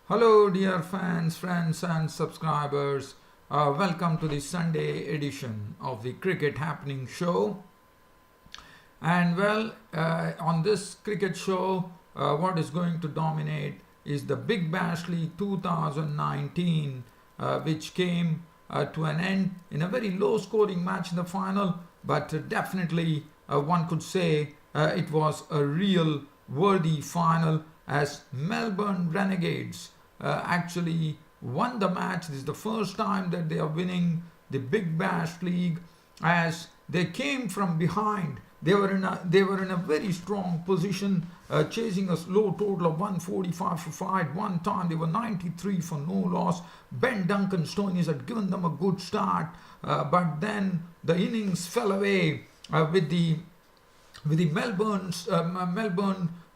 Hello, dear fans, friends, and subscribers. Welcome to the Sunday edition of the Cricket Happening Show. And on this cricket show, what is going to dominate is the Big Bash League 2019, which came to an end in a very low scoring match in the final, but definitely one could say it was a real worthy final as Melbourne Renegades actually won the match. This is the first time that they are winning the Big Bash League as they came from behind. They were in a very strong position, chasing a low total of 145 for 5. One time they were 93 for no loss. Ben Duncan Stoneys had given them a good start, but then the innings fell away with the Melbourne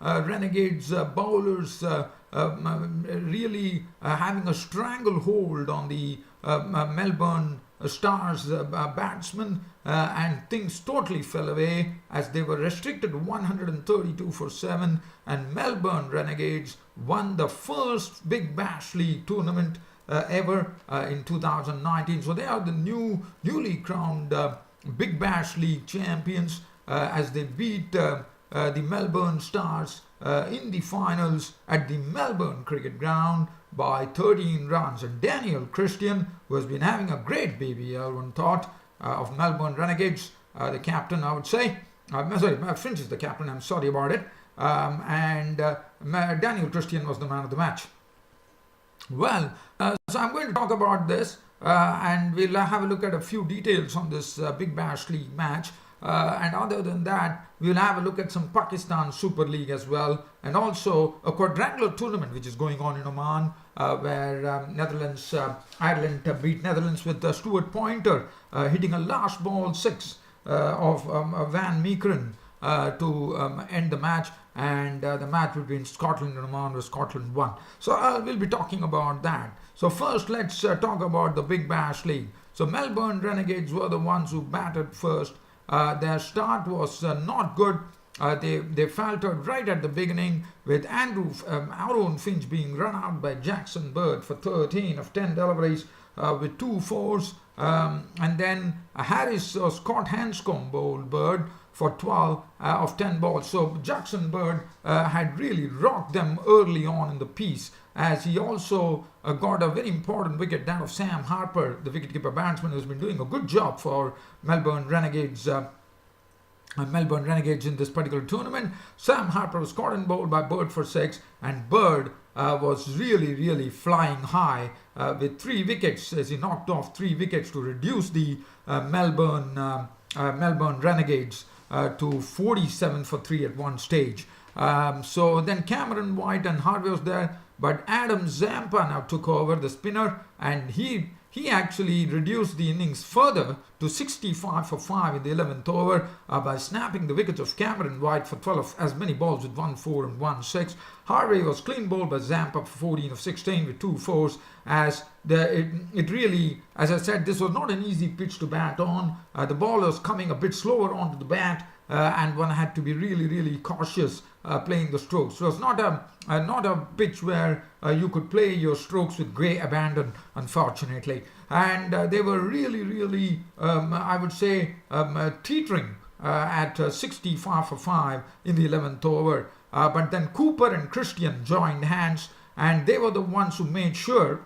Renegades bowlers really having a stranglehold on the Melbourne Stars batsmen, and things totally fell away as they were restricted to 132 for 7, and Melbourne Renegades won the first Big Bash League tournament ever in 2019. So they are the newly crowned Big Bash League champions as they beat the Melbourne Stars in the finals at the Melbourne Cricket Ground by 13 runs. And Daniel Christian, who has been having a great BBL, one thought, of Melbourne Renegades, the captain, I would say. Finch is the captain, I'm sorry about it. Daniel Christian was the man of the match. So I'm going to talk about this and we'll have a look at a few details on this Big Bash League match. And other than that, we'll have a look at some Pakistan Super League as well, and also a quadrangular tournament which is going on in Oman, where Ireland beat Netherlands with Stuart Pointer hitting a last ball 6 of Van Meekeren to end the match, and the match between Scotland and Oman was Scotland won. So we'll be talking about that. So first, let's talk about the Big Bash League. So Melbourne Renegades were the ones who batted first. Their start was not good. They faltered right at the beginning with Aaron Finch being run out by Jackson Bird for 13 of 10 deliveries with 2 fours. And then Scott Hanscom bowled Bird for 12 of 10 balls. So Jackson Bird had really rocked them early on in the piece, as he also got a very important wicket, that of Sam Harper, the wicketkeeper batsman, who's been doing a good job for Melbourne Renegades in this particular tournament. Sam Harper was caught and bowled by Bird for 6, and Bird was really flying high with 3 wickets, as he knocked off 3 wickets to reduce the Melbourne Renegades to 47 for 3 at one stage. So then Cameron White and Harvey was there, but Adam Zampa now took over, the spinner, and he actually reduced the innings further to 65 for 5 in the 11th over by snapping the wickets of Cameron White for 12 of as many balls with 1 4 and 1 6. Harvey was clean bowled by Zampa for 14 of 16 with 2 fours, as it really, as I said, this was not an easy pitch to bat on. The ball was coming a bit slower onto the bat, and one had to be really cautious playing the strokes. So it's not a pitch where you could play your strokes with grey abandon, unfortunately. And they were really I would say teetering at 65 for 5 in the 11th over. But then Cooper and Christian joined hands, and they were the ones who made sure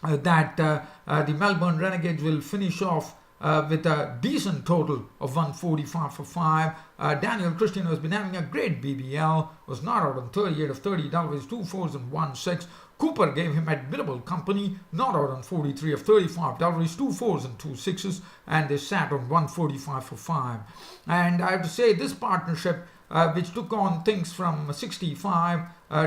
that the Melbourne Renegades will finish off with a decent total of 145 for 5. Daniel Christian, who has been having a great BBL, was not out on 38 of 30 deliveries, 2 fours and 1 6. Cooper gave him admirable company, not out on 43 of 35 deliveries, 2 fours and 2 sixes, and they sat on 145 for 5. And I have to say, this partnership, which took on things from 65,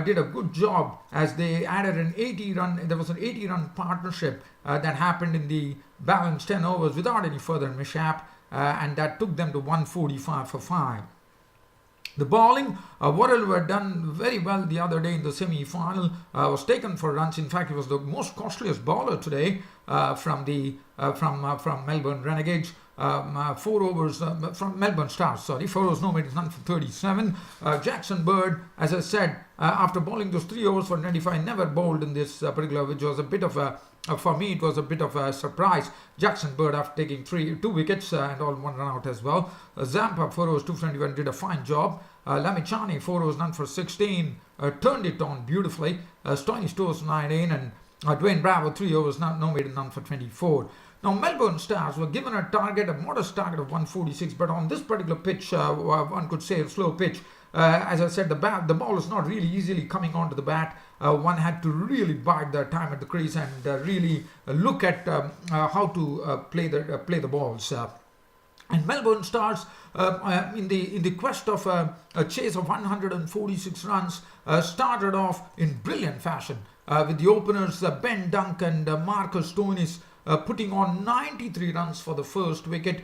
did a good job, as they added an 80-run. There was an 80-run partnership that happened in the balanced 10 overs without any further mishap, and that took them to 145 for 5. The bowling, Worrell were done very well the other day in the semi-final, was taken for runs. In fact, he was the most costliest bowler today from Melbourne Renegades. 4 overs from Melbourne Stars, 4 overs, no made, none for 37. Jackson Bird, as I said, after bowling those 3 overs for 95, never bowled in this particular, which was a bit of a, for me, it was a bit of a surprise. Jackson Bird, after taking 2 wickets and all 1 run out as well. Zampa, 4 overs, 221, did a fine job. Lamichani, 4 overs, none for 16, turned it on beautifully. Stoinis, 2 overs, 19, and Dwayne Bravo, 3 overs, no made, none for 24. Now, Melbourne Stars were given a target, a modest target of 146, but on this particular pitch, one could say a slow pitch. As I said, the ball is not really easily coming onto the bat. One had to really bide their time at the crease and really look at how to play the balls. And Melbourne Stars, in the quest of a chase of 146 runs, started off in brilliant fashion with the openers Ben Dunk and Marcus Stoinis putting on 93 runs for the first wicket,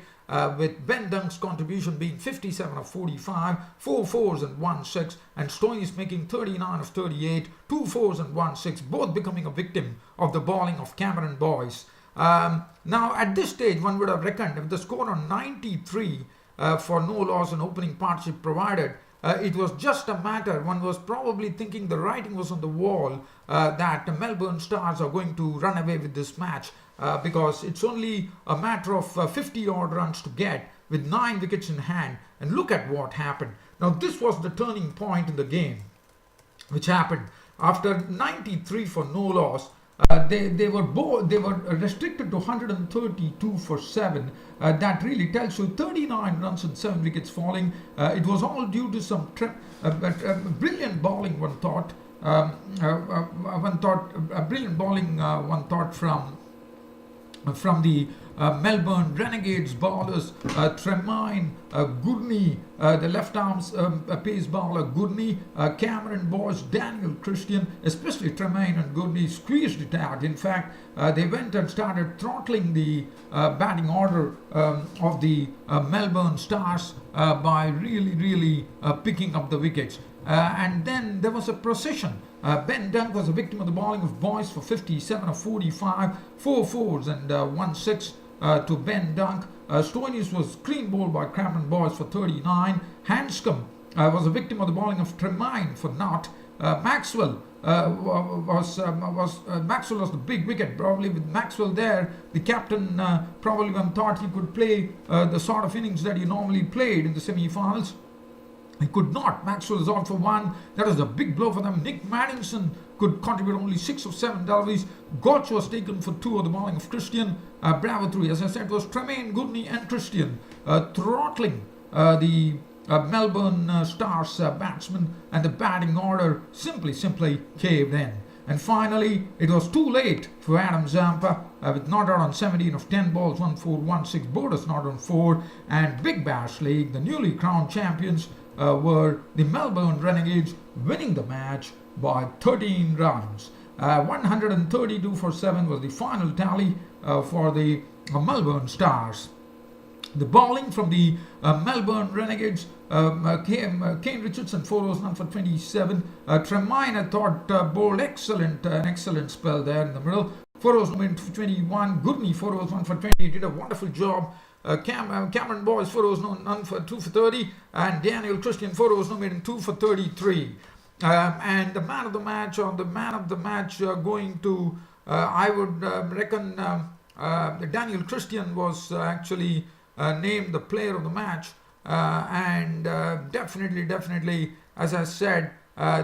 with Ben Dunk's contribution being 57 of 45, 4 fours and 1 6, and Stoinis making 39 of 38, 2 fours and 1 6, both becoming a victim of the bowling of Cameron Boyce. Now, at this stage, one would have reckoned if the score on 93 for no loss and opening partnership provided, it was just a matter, one was probably thinking the writing was on the wall that the Melbourne Stars are going to run away with this match because it's only a matter of 50 odd runs to get with 9 wickets in hand. And look at what happened. Now, this was the turning point in the game, which happened after 93 for no loss. They were restricted to 132 for 7. That really tells you 39 runs and 7 wickets falling. It was all due to some brilliant bowling. One thought brilliant bowling. One thought from the Melbourne Renegades bowlers, Tremaine, Goodney, the left arms pace bowler Goodney, Cameron Boyce, Daniel Christian, especially Tremaine and Goodney squeezed it out. In fact, they went and started throttling the batting order of the Melbourne Stars by really picking up the wickets. And then there was a procession. Ben Dunk was a victim of the bowling of Boyce for 57 of 45, 4 fours and 1 6 to Ben Dunk. Stoinis was clean bowled by Cameron Boyce for 39. Hanscom was a victim of the bowling of Tremaine for naught. Maxwell was the big wicket. Probably with Maxwell there, the captain probably one thought he could play the sort of innings that he normally played in the semi-finals. He could not. Maxwell is out for 1. That was a big blow for them. Nick Maddinson could contribute only 6 of 7 deliveries. Gotch was taken for 2 of the bowling of Christian. Bravo 3. As I said, it was Tremaine, Goodney and Christian throttling the Melbourne Stars batsmen, and the batting order simply caved in. And finally, it was too late for Adam Zampa with not out on 17 of 10 balls, 1 4, 1 6, Borders not on 4, and Big Bash League, the newly crowned champions, were the Melbourne Renegades, winning the match by 13 runs. 132 for 7 was the final tally for the Melbourne Stars. The bowling from the Melbourne Renegades Kane Richardson, 4 overs, none for 27. Tremaine, I thought, bowled an excellent spell there in the middle. 4 overs, 21. Goodney, 4 overs, 1 for 20. Did a wonderful job. Cameron Boyce, 4 overs, none for 2 for 30. And Daniel Christian, 4 overs, no made in 2 for 33. And the man of the match, going to, I would reckon Daniel Christian was actually named the player of the match. And definitely, as I said,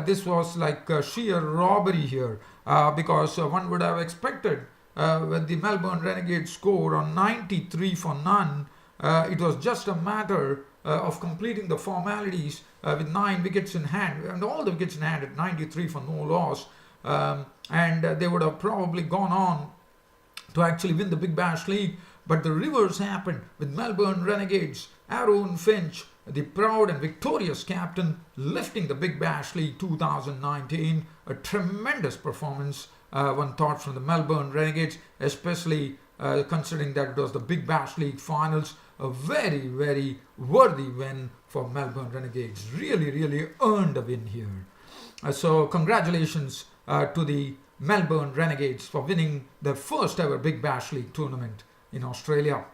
this was like sheer robbery here, because one would have expected when the Melbourne Renegades score on 93 for none, it was just a matter of completing the formalities with 9 wickets in hand, and all the wickets in hand at 93 for no loss, and they would have probably gone on to actually win the Big Bash League. But the reverse happened with Melbourne Renegades, Aaron Finch, the proud and victorious captain, lifting the Big Bash League 2019. A tremendous performance, one thought, from the Melbourne Renegades, especially considering that it was the Big Bash League finals. A very worthy win for Melbourne Renegades. Really earned a win here. So congratulations to the Melbourne Renegades for winning their first ever Big Bash League tournament in Australia.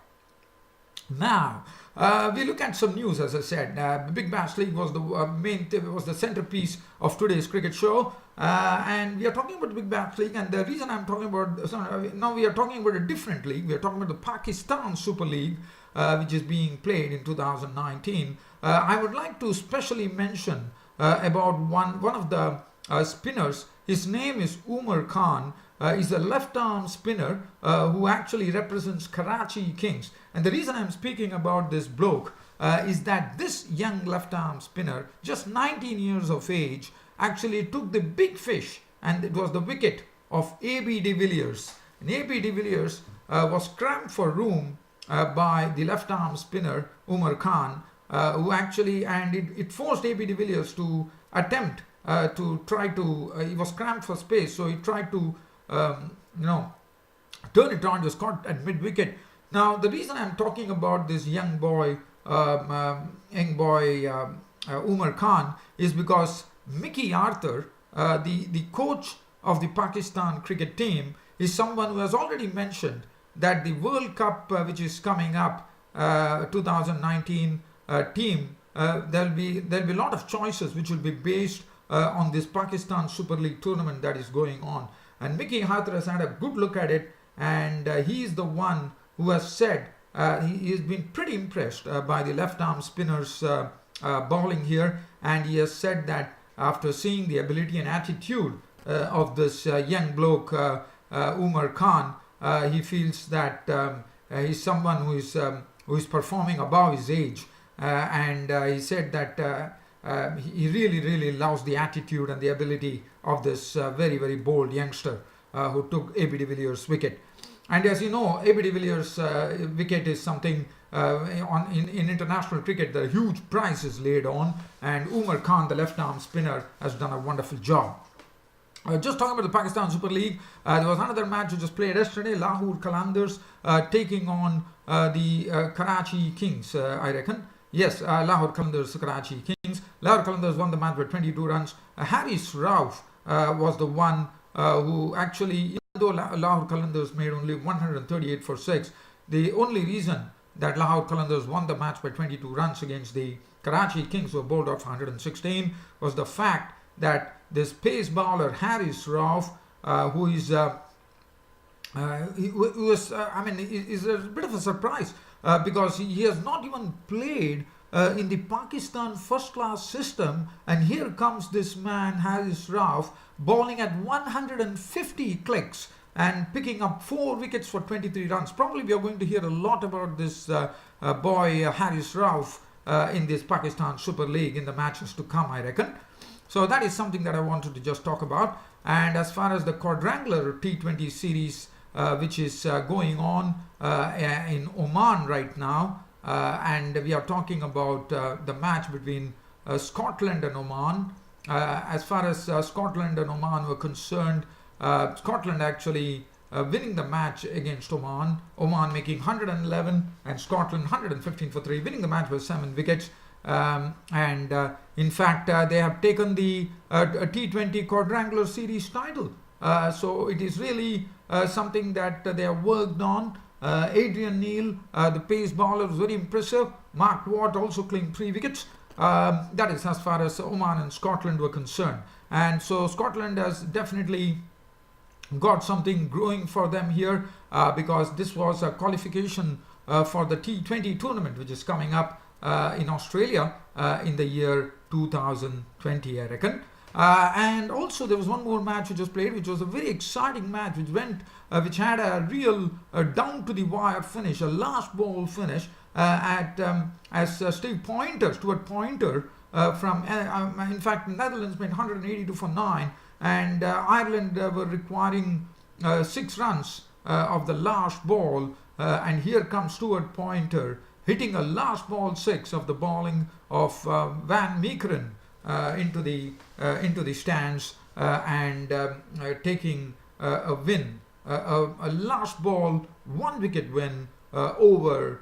Now, we look at some news. As I said, the Big Bash League was the was the centerpiece of today's cricket show, and we are talking about the Big Bash League. And the reason I'm talking about now, we are talking about a different league. We are talking about the Pakistan Super League, which is being played in 2019. I would like to specially mention about one of the spinners. His name is Umar Khan. He's a left-arm spinner who actually represents Karachi Kings. And the reason I'm speaking about this bloke is that this young left-arm spinner, just 19 years of age, actually took the big fish, and it was the wicket of A.B. de Villiers. And A.B. de Villiers was cramped for room by the left-arm spinner Umar Khan, who actually, and it forced A.B. de Villiers to attempt to try to, he was cramped for space, so he tried to turn it on, just caught at mid-wicket. Now, the reason I'm talking about this young boy, Umar Khan, is because Mickey Arthur, the coach of the Pakistan cricket team, is someone who has already mentioned that the World Cup, which is coming up, 2019 team, there'll be a lot of choices which will be based on this Pakistan Super League tournament that is going on. And Mickey Arthur has had a good look at it, and he is the one who has said he has been pretty impressed by the left-arm spinners bowling here, and he has said that after seeing the ability and attitude of this young bloke, Umar Khan, he feels that he's someone who is performing above his age, and he said that he really loves the attitude and the ability of this very bold youngster who took A.B. de Villiers' wicket. And as you know, A.B. de Villiers' wicket is something in international cricket, the huge prize is laid on, and Umar Khan, the left-arm spinner, has done a wonderful job. Just talking about the Pakistan Super League, there was another match which was played yesterday. Lahore Qalandars taking on the Karachi Kings, I reckon. Yes, Lahore Qalandars, Karachi Kings. Lahore Qalandars won the match by 22 runs. Haris Rauf was the one who actually, even though Lahore Qalandars made only 138 for 6, the only reason that Lahore Qalandars won the match by 22 runs against the Karachi Kings, who were bowled out for 116, was the fact that this pace bowler Haris Rauf, who is is a bit of a surprise because he has not even played in the Pakistan first class system, and here comes this man Haris Rauf bowling at 150 clicks and picking up 4 wickets for 23 runs. Probably we are going to hear a lot about this boy Haris Rauf in this Pakistan Super League in the matches to come, I reckon. So that is something that I wanted to just talk about. And as far as the quadrangular T20 series which is going on in Oman right now, and we are talking about the match between Scotland and Oman. As far as Scotland and Oman were concerned, Scotland actually winning the match against Oman making 111 and Scotland 115 for 3, winning the match by 7 wickets. In fact, they have taken the T20 quadrangular series title. So it is really something that they have worked on. Adrian Neil, the pace bowler, was very impressive. Mark Watt also claimed 3 wickets. That is as far as Oman and Scotland were concerned. And so Scotland has definitely got something growing for them here because this was a qualification for the T20 tournament, which is coming up in Australia in the year 2020, I reckon. And also there was one more match which was played, which was a very exciting match, which had a real down to the wire finish, a last ball finish as Stuart Pointer from in fact Netherlands made 182 for 9, and Ireland were requiring 6 runs of the last ball, and here comes Stuart Pointer hitting a last ball 6 of the bowling of Van Meekeren into the stands and taking a win, a last ball 1 wicket win over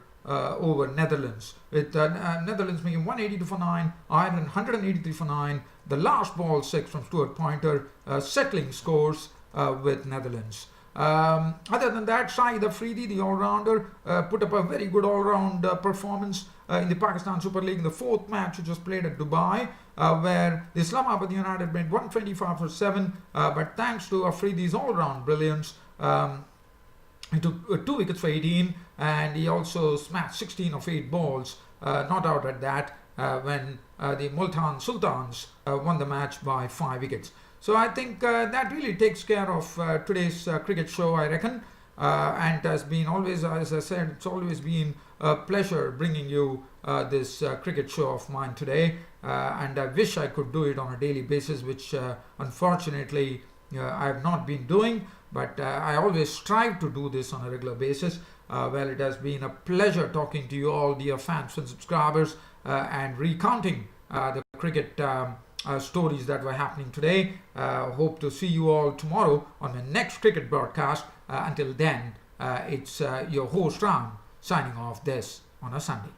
Netherlands, with Netherlands making 182 for 9, Ireland 183 for 9, the last ball 6 from Stuart Pointer, settling scores with Netherlands. Other than that, Shahid Afridi, the all-rounder, put up a very good all-round performance in the Pakistan Super League in the fourth match, which was played at Dubai, where the Islamabad United made 125 for 7, but thanks to Afridi's all-round brilliance, he took 2 wickets for 18, and he also smashed 16 of 8 balls, not out at that, when the Multan Sultans won the match by 5 wickets. So I think that really takes care of today's cricket show, I reckon. And has been always, as I said, it's always been a pleasure bringing you this cricket show of mine today. And I wish I could do it on a daily basis, which unfortunately I have not been doing. But I always strive to do this on a regular basis. Well, it has been a pleasure talking to you all, dear fans and subscribers, and recounting the cricket stories that were happening today. Hope to see you all tomorrow on the next cricket broadcast. Until then, it's your host Ram signing off this on a Sunday.